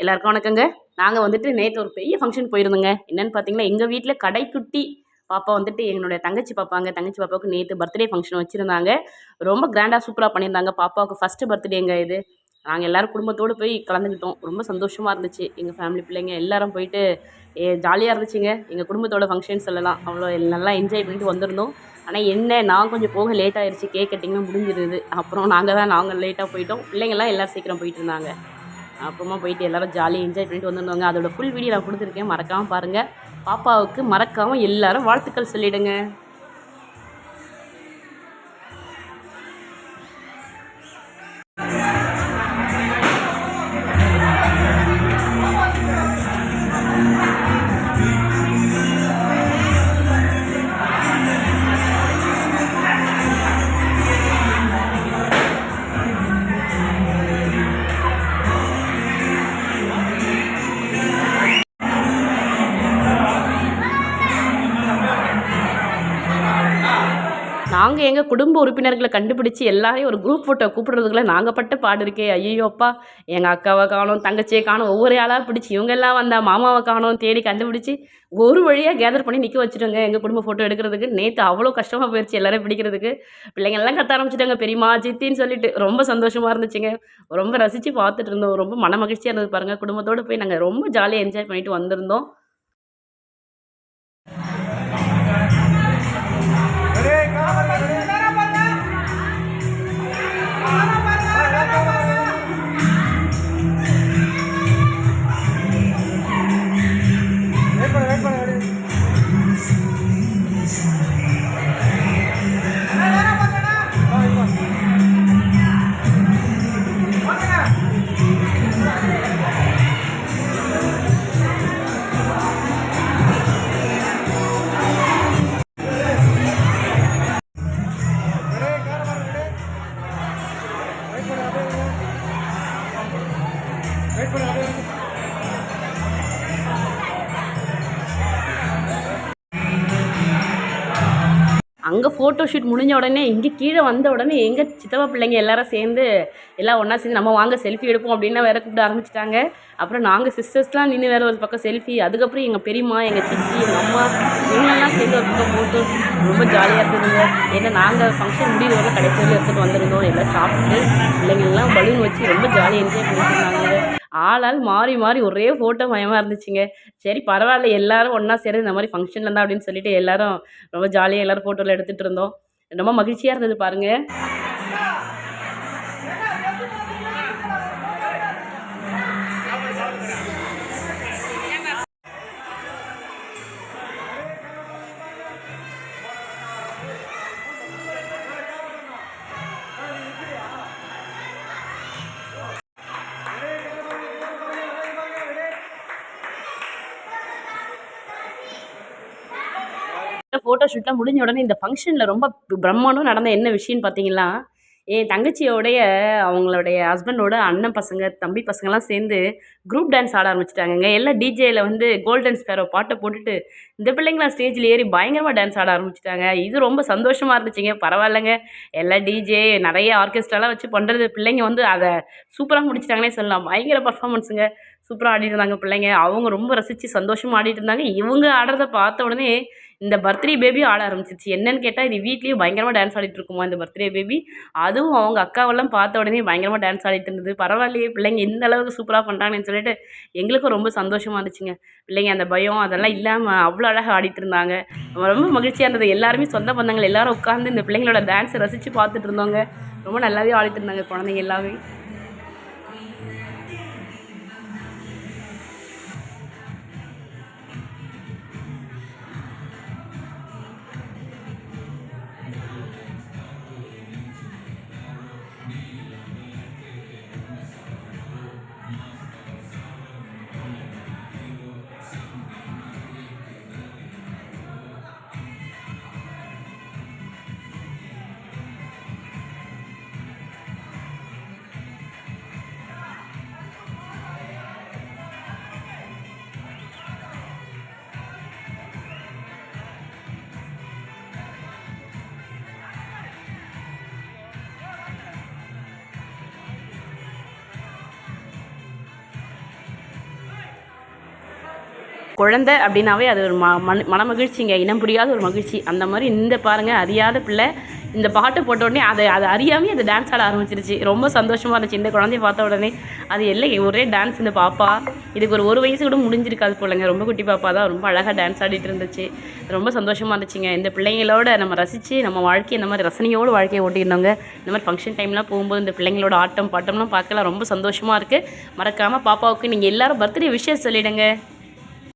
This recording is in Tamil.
எல்லாருக்கும் வணக்கங்க. நாங்க வந்துட்டு நேத்து ஒரு பெரிய ஃபங்ஷன் போயிருந்தோங்க. என்னன்னு பார்த்தீங்கன்னா, எங்க வீட்ல கடைக்குட்டி பாப்பா வந்துட்டு என்னுடைய தங்கச்சி பாப்பாங்க. தங்கச்சி பாப்பாவுக்கு நேத்து பர்த்டே ஃபங்ஷன் வச்சிருந்தாங்க. ரொம்ப கிராண்டா சூப்பரா பண்ணியிருந்தாங்க. பாப்பாவுக்கு ஃபர்ஸ்ட் பர்த்டேங்க இது. நாங்க எல்லாரும் குடும்பத்தோட போய் கலந்துக்கிட்டோம். ரொம்ப சந்தோஷமா இருந்துச்சு. எங்க ஃபேமிலி பிள்ளைங்க எல்லாரும் போயிட்டு ஜாலியா இருந்துச்சுங்க. எங்க குடும்பத்தோட ஃபங்ஷன் சொல்லலாம். அவ்வளோ நல்லா என்ஜாய் பண்ணிட்டு வந்திருந்தோம். ஆனா என்ன, நான் கொஞ்சம் போக லேட் ஆயிருச்சு. கேக் கட்டிங்லாம் முடிஞ்சிருது. அப்புறம் நாங்க லேட்டா போயிட்டோம். பிள்ளைங்கலாம் எல்லாரும் சீக்கிரம் போயிட்டு இருந்தாங்க. அப்புறமா போயிட்டு எல்லாரும் ஜாலியாக என்ஜாய் பண்ணிட்டு வந்திருந்தாங்க. அதோட ஃபுல் வீடியோ நான் கொடுத்துருக்கேன், மறக்காமல் பாருங்கள். பாப்பாவுக்கு மறக்காமல் எல்லாரும் வாழ்த்துக்கள் சொல்லிடுங்க. நாங்கள் எங்கள் குடும்ப உறுப்பினர்களை கண்டுபிடிச்சி எல்லாரையும் ஒரு குரூப் ஃபோட்டோ கூப்பிடுறதுக்குள்ளே நாங்கள் பட்ட பாடு இருக்கே. ஐயோ அப்பா, எங்கள் அக்காவை காணோம், தங்கச்சியை காணோம், ஒவ்வொரு ஆளாக பிடிச்சி இவங்கெல்லாம் வந்தால் மாமாவை காணோம் தேடி கண்டுபிடிச்சி ஒரு வழியாக கேதர் பண்ணி நிற்க வச்சுட்டோங்க எங்கள் குடும்ப ஃபோட்டோ எடுக்கிறதுக்கு. நேற்று அவ்வளோ கஷ்டமாக போயிடுச்சு எல்லாரும் பிடிக்கிறதுக்கு. பிள்ளைங்கள்லாம் கத்த ஆரம்பிச்சிட்டாங்க பெரியம்மா சித்தின்னு சொல்லிட்டு. ரொம்ப சந்தோஷமாக இருந்துச்சுங்க. ரொம்ப ரசித்து பார்த்துட்டு இருந்தோம். ரொம்ப மன மகிழ்ச்சியாக இருந்தது பாருங்கள். குடும்பத்தோடு போய் நாங்கள் ரொம்ப ஜாலியாக என்ஜாய் பண்ணிட்டு வந்திருந்தோம். அங்கே ஃபோட்டோ ஷூட் முடிஞ்ச உடனே இங்கே கீழே வந்த உடனே எங்கள் சித்தப்பா பிள்ளைங்க எல்லாரும் சேர்ந்து எல்லாம் ஒன்றா சேர்ந்து நம்ம வாங்க செல்ஃபி எடுப்போம் அப்படின்னு வேறு கூப்பிட ஆரம்பிச்சிட்டாங்க. அப்புறம் நாங்கள் சிஸ்டர்ஸ்லாம் நின்று வேறு ஒரு பக்கம் செல்ஃபி, அதுக்கப்புறம் எங்கள் பெரியம்மா, எங்கள் சித்தி, எங்கள் அம்மா இவங்களெல்லாம் சேர்ந்து ஒரு பக்கம் போட்டு ரொம்ப ஜாலியாக இருந்ததுங்க. ஏன்னா நாங்கள் ஃபங்க்ஷன் முடிவு வரை கடைசி வரையும் எடுத்துகிட்டு வந்திருந்தோம். எல்லாம் சாப்பிட்டு பிள்ளைங்கள்லாம் பலூன் வச்சு ரொம்ப ஜாலியாக என்ஜாய் பண்ணிட்டு இருந்தாங்க. ஆளால் மாறி மாறி ஒரே ஃபோட்டோ மயமாக இருந்துச்சுங்க. சரி பரவாயில்ல, எல்லாரும் ஒன்றா சேர்ந்து இந்த மாதிரி ஃபங்க்ஷனில் தான் அப்படின்னு சொல்லிட்டு எல்லாரும் ரொம்ப ஜாலியாக எல்லோரும் ஃபோட்டோவில் எடுத்துகிட்டு இருந்தோம். ரொம்ப மகிழ்ச்சியாக இருந்தது பாருங்கள். ஃபோட்டோ ஷூட்லாம் முடிஞ்ச உடனே இந்த ஃபங்க்ஷனில் ரொம்ப பிரம்மாண்டம் நடந்த என்ன விஷயம்னு பார்த்தீங்கன்னா, என் தங்கச்சியோடைய அவங்களுடைய ஹஸ்பண்டோட அண்ணன் பசங்க, தம்பி பசங்கள்லாம் சேர்ந்து குரூப் டான்ஸ் ஆட ஆரம்பிச்சிட்டாங்கங்க. எல்லாம் டிஜேயில் வந்து கோல்டன் ஸ்பேரோ பாட்டை போட்டுட்டு இந்த பிள்ளைங்களாம் ஸ்டேஜில் ஏறி பயங்கரமாக டான்ஸ் ஆட ஆரம்பிச்சிட்டாங்க. இது ரொம்ப சந்தோஷமாக இருந்துச்சுங்க. பரவாயில்லைங்க, எல்லாம் டிஜே நிறைய ஆர்கெஸ்ட்ராலாம் வச்சு பண்ணுறது, பிள்ளைங்க வந்து அதை சூப்பராக முடிச்சிட்டாங்கன்னே சொல்லலாம். பயங்கர பர்ஃபார்மன்ஸுங்க. சூப்பராக ஆடிட்டு இருந்தாங்க பிள்ளைங்க. அவங்க ரொம்ப ரசித்து சந்தோஷமாக ஆடிட்டு இருந்தாங்க. இவங்க ஆடுறத பார்த்த உடனே இந்த பர்த்டே பேபியும் ஆட ஆரம்பிச்சிச்சு. என்னன்னு கேட்டால், இது வீட்லேயும் பயங்கரமாக டான்ஸ் ஆடிட்டு இருக்குமா இந்த பர்த்டே பேபி. அதுவும் அவங்க அக்காவெல்லாம் பார்த்த உடனே பயங்கரமாக டான்ஸ் ஆடிட்டு இருந்தது. பரவாயில்லையே, பிள்ளைங்க இந்த அளவுக்கு சூப்பராக பண்ணுறாங்கன்னு சொல்லிட்டு எங்களுக்கும் ரொம்ப சந்தோஷமாக இருந்துச்சுங்க. பிள்ளைங்க அந்த பயம் அதெல்லாம் இல்லாமல் அவ்வளோ அழகாக ஆடிட்டு இருந்தாங்க. ரொம்ப மகிழ்ச்சியாக இருந்தது. எல்லாருமே சொந்த பந்தங்கள் எல்லாரும் உட்காந்து இந்த பிள்ளைங்களோட டான்ஸை ரசித்து பார்த்துட்டு இருந்தோங்க. ரொம்ப நல்லாவே ஆடிட்டு இருந்தாங்க குழந்தைங்க எல்லாமே. குழந்தை அப்படின்னாவே அது ஒரு மனமகிழ்ச்சிங்க, இனம் புரியாத ஒரு மகிழ்ச்சி. அந்த மாதிரி இந்த பாருங்கள் அறியாத பிள்ளை இந்த பாட்டு போட்ட உடனே அதை அறியாமே அது டான்ஸ் ஆட ஆரம்பிச்சிருச்சு. ரொம்ப சந்தோஷமாக இருந்துச்சு இந்த குழந்தைய பார்த்த உடனே. அது எல்லாம் ஒரே டான்ஸ். இந்த பாப்பா இதுக்கு ஒரு வயசு கூட முடிஞ்சிருக்காது போலங்க, ரொம்ப குட்டி பாப்பா தான், ரொம்ப அழகாக டான்ஸ் ஆடிட்டு இருந்துச்சு. ரொம்ப சந்தோஷமாக இருந்துச்சுங்க. இந்த பிள்ளைங்களோட நம்ம ரசித்து நம்ம வாழ்க்கையை இந்த மாதிரி ரசனையோடு வாழ்க்கையை ஓட்டியிருந்தோங்க. இந்த மாதிரி ஃபங்க்ஷன் டைம்லாம் போகும்போது இந்த பிள்ளைங்களோட ஆட்டம் பாட்டம்லாம் பார்க்கலாம் ரொம்ப சந்தோஷமாக இருக்குது. மறக்காமல் பாப்பாவுக்கு நீங்கள் எல்லோரும் பர்த்டே விஷயம் சொல்லிவிடுங்க.